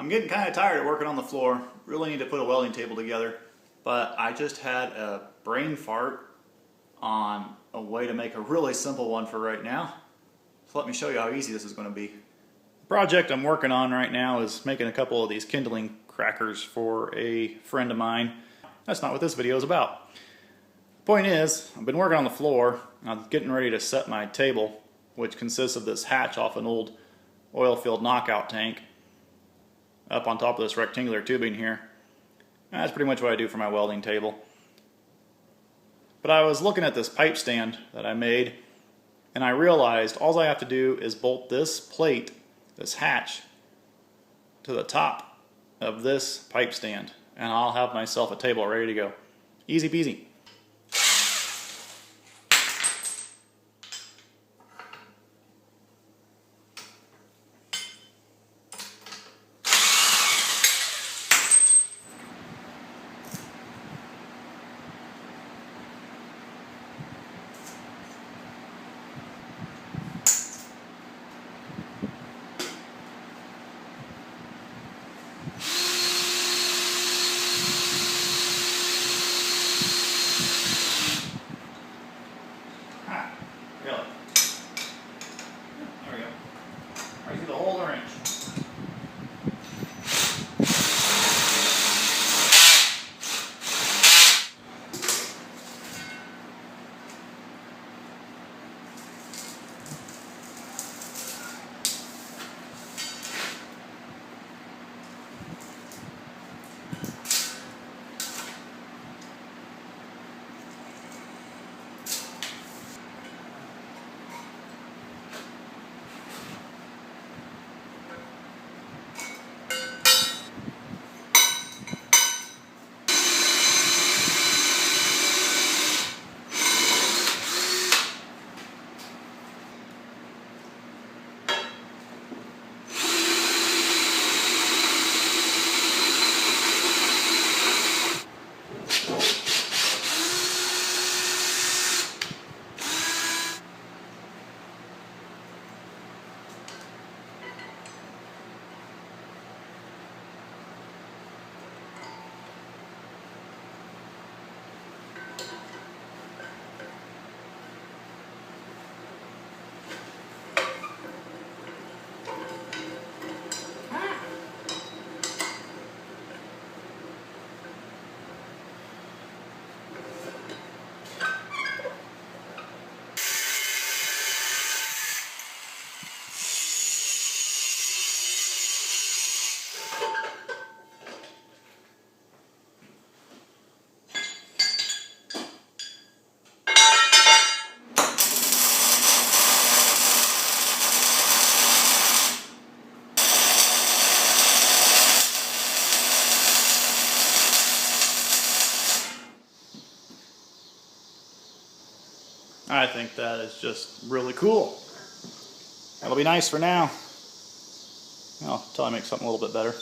I'm getting kind of tired of working on the floor. Really need to put a welding table together. But I just had a brain fart on a way to make a really simple one for right now. So let me show you how easy this is going to be. The project I'm working on right now is making a couple of these kindling crackers for a friend of mine. That's not what this video is about. The point is, I've been working on the floor and I'm getting ready to set my table, which consists of this hatch off an old oil-filled knockout tank up on top of this rectangular tubing here. That's pretty much what I do for my welding table. But I was looking at this pipe stand that I made, and I realized all I have to do is bolt this plate, this hatch, to the top of this pipe stand, and I'll have myself a table ready to go. Easy peasy. Really? There we go. Alright, get the whole wrench. I think that is just really cool. That'll be nice for now. Well, until I make something a little bit better.